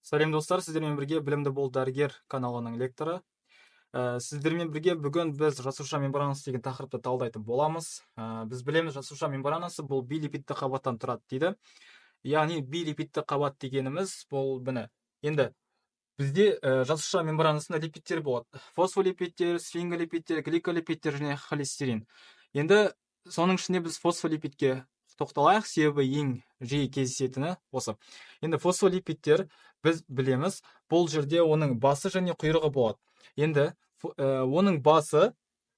Сәлем достар, сіздермен бірге білімді бол дәрігер каналының лекторы. Сіздермен бірге бүгін біз жасуша мембранасы деген тақырыпты талдайтын боламыз. Біз білеміз, жасуша мембранасы бұл билипидті қабаттан тұрады дейді. Яғни билипидті қабат дегеніміз бұл міне. Енді бізде жасуша мембранасында липидтер болады. Фосфолипидтер, сфинголипидтер, гликолипидтер және холестерин. Енді соның ішінде біз фосфолипидке тоқталайық, себебі ең жиі кездесетіні осы. Енді фосфолипидтер біз білеміз, бұл жерде оның басы және құйрығы болады. Енді оның басы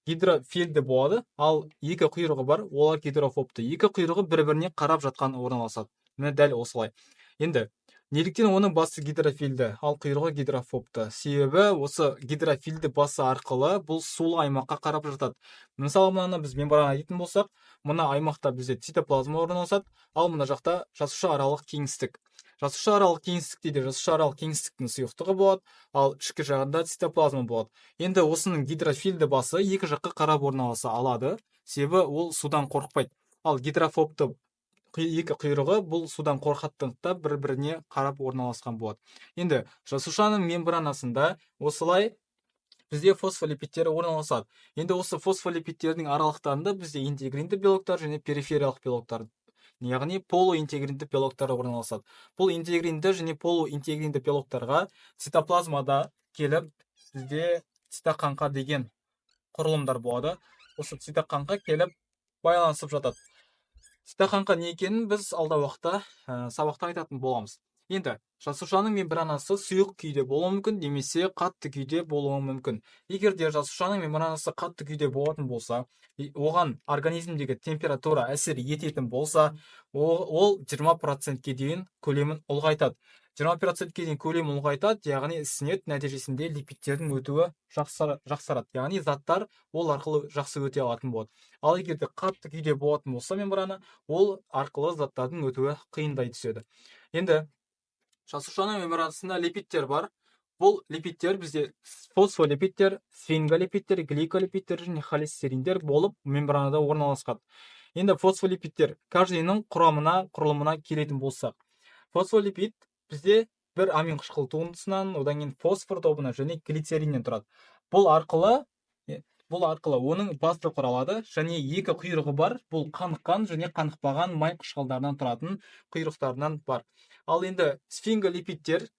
гидрофильді болады, ал екі құйрығы бар, олар гидрофобты. Екі құйрығы бір-біріне қарап жатқан орналасады. Міне дәл осылай. Енді неліктен оның басы гидрофильді, ал құйрығы гидрофобты? Себебі осы гидрофильді басы арқылы бұл сулы аймаққа қарап жатады. Мысалы, мынаны біз мембрана дейтін болсақ, мына аймақта бізде цитоплазма орналасады, ал мына жақта жасуша аралық кеңістік. Жасуша аралық кеңістікте де жасуша аралық кеңістіктің сұйықтығы болады, ал ішкі жағында цитоплазма болады. Енді осының гидрофильді басы екі жаққа қарап орналаса алады, себебі ол судан қорықпайды. Ал гидрофобты екі құйрығы бұл судан қорқатындықтан бір-біріне қарап орналасқан болады. Енді жасушаның мембранасында осылай бізде фосфолипидтер орналасады. Енді осы фосфолипидтердің аралықтарында бізде интегринді белоктар және перифериялық белоктар, яғни полуинтегринді белоктар орналасады. Бұл интегринді және полуинтегринді белоктарға цитоплазмада келіп бізде цитоқаңқа деген құрылымдар болады. Осы цитоқаңқа келіп байланысып жатады. Цитоқаңқа не екенін біз алда уақытта сабақта айтатын боламыз. Енді жасушаның мембранасы сұйық күйде болуы мүмкін, немесе қатты күйде болуы мүмкін. Егер де жасушаның мембранасы қатты күйде болатын болса, оған организмдегі температура әсер ететін болса, ол 20%-ке дейін көлемін ұлғайтады. 20%-ке дейін көлем ұлғайтады, яғни ісінеді, нәтижесінде липидтердің өтуі жақсарады. Яғни заттар ол арқылы жақсы өте алатын болады. Ал егер де қатты күйде болатын болса мембрана, ол арқылы заттардың өтуі қиындай түседі. Енді жасушаның мембранасында липидтер бар. Бұл липидтер бізде фосфолипидтер, сфинголипидтер, гликолипидтер және холестериндер болып мембранада орналасқан. Енді фосфолипидтер каждыйының құрылымына келетін болсақ, фосфолипид бізде бір амин қышқыл туындысынан, одан кейін фосфор тобынан және глицериннен тұрады. Бұл арқылы оның басты құралады және екі құйрығы бар. Бұл қаныққан және қанықпаған май қышқылдарынан тұратын құйрықтарынан бар. Ал енді сфинголипидтер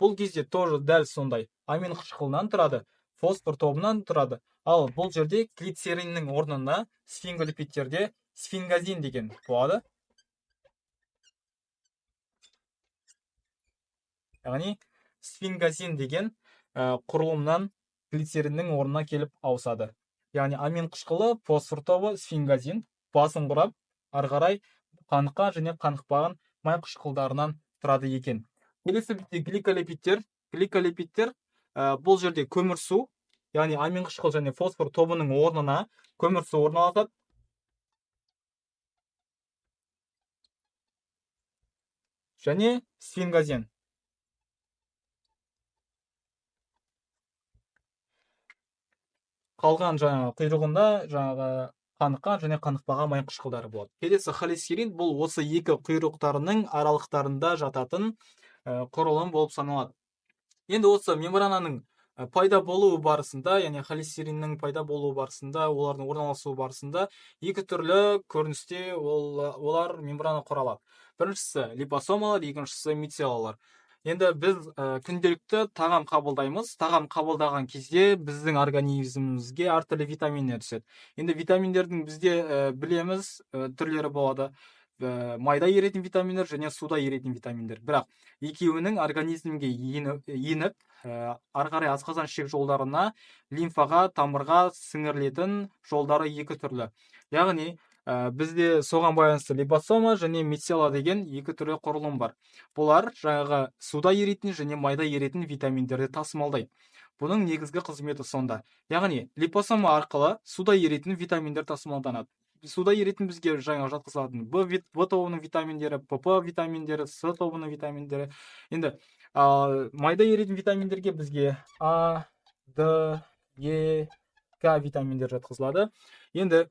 бұл кезде тоже дәл сондай амин қышқылынан тұрады, фосфор тобынан тұрады. Ал бұл жерде глицериннің орнына сфинголипидтерде сфингазин деген болады. Яғни сфингазин деген құрылымнан глицериннің орнына келіп ауысады. Яғни амин қышқылы, фосфор тобы, сфингазин басын құрап, ары қарай қаныққан және қанықпаған май қышқылдарынан тұрады екен. Келесі гликолипидтер бұл жерде көмірсу, яғни амин қышқыл және фосфор тобының орнына көмірсу орналасады. Және сфингазин. Қалған құйрығында қаныққан және қанықпаған май қышқылдары болады. Келесі холестерин бұл осы екі құйрықтарының аралықтарында жататын құрылым болып саналады. Енді осы мембрананың пайда болуы барысында, яғни холестериннің пайда болуы барысында, олардың орналасуы барысында екі түрлі көріністе олар мембрана құралады. Біріншісі липосомалар, екіншісі мицеллалар. Енді біз күнделікті тағам қабылдаймыз. Тағам қабылдаған кезде біздің организмімізге әртүрлі витаминдер түседі. Енді витаминдердің бізде білеміз түрлері болады. Майда еритін витаминдер және суда еритін витаминдер. Бірақ екеуінің организмге еніп, ары қарай асқазан ішек жолдарына, лимфаға, тамырға сіңірілетін жолдары екі түрлі. Яғни бізде соған байланысты липосома және мицелла деген екі түрлі құрылым бар. Бұлар жаңағы суда еритін және майда еритін витаминдерді тасымалдайды. Бұның негізгі қызметі сонда. Яғни липосома арқылы суда еритін витаминдер тасымалданады. Суда еритін бізге жаңа жатқызылатын В тобының витаминдері, ПП витаминдері, С тобының витаминдері. Енді майда еритін витаминдерге бізге А, Д, Е, К витаминдер жатқызылады. Енді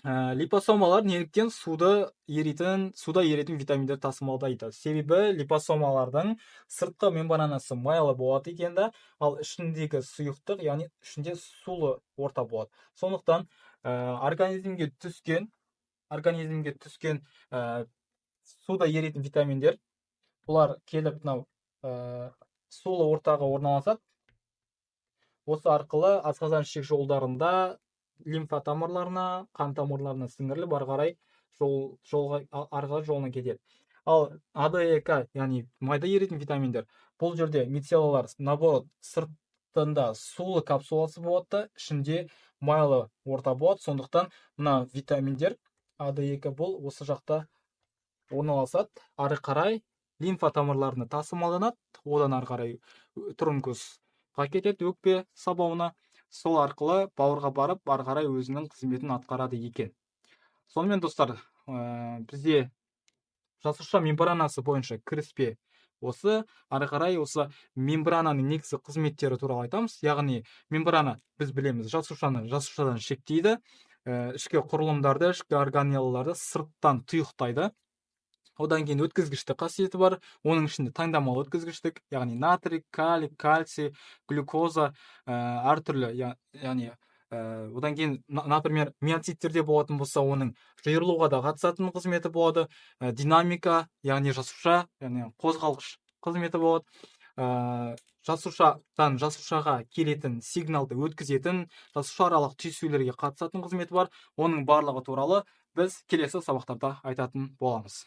Липосомалар неліктен суда еритін витаминдер тасымалдайды? Себебі липосомалардың сыртқы мембранасы майлы болады екен да, ал ішіндегі сұйықтық, яғни ішінде сулы орта болады. Сондықтан организмге түскен суда еритін витаминдер, бұлар келіп мынау сулы ортаға орналасады. Осы арқылы асқазан ішек жолдарында лимфа тамырларына, қан тамырларына сіңіріліп, ары қарай жолына кетеді. Ал АДЭК, яғни майда еритін витаминдер, бұл жерде мицеллалар наоборот сыртында сулы капсуласы болады да, ішінде майлы орта болады. Сондықтан мына витаминдер АДЭК бұл осы жақта орналасады. Ары қарай лимфа тамырларына тасымалданады, одан ары қарай тұрын көзге кетеді, өкпе сабауына. Сол арқылы бауырға барып, ары қарай өзінің қызметін атқарады екен. Сонымен достар, бізде жасуша мембранасы бойынша кіріспе осы. Ары қарай осы мембрананың негізгі қызметтері туралы айтамыз. Яғни мембрана, біз білеміз, жасушадан шектейді, ішкі құрылымдарды, ішкі органеллаларды сырттан тұйықтайды. Одан кейін өткізгіштік қасиеті бар. Оның ішінде таңдамалы өткізгіштік, яғни натрий, калий, кальций, глюкоза, әртүрлі, яғни одан кейін, например, миоциттерде болатын болса, оның жиырылуға да қатысатын қызметі болады. Динамика, яғни жасуша, яғни қозғалғыш қызметі болады. Жасушадан жасушаға келетін сигналды өткізетін, жасуша аралық түйісулерге қатысатын қызметі бар. Оның барлығы туралы біз келесі сабақтарда айтатын боламыз.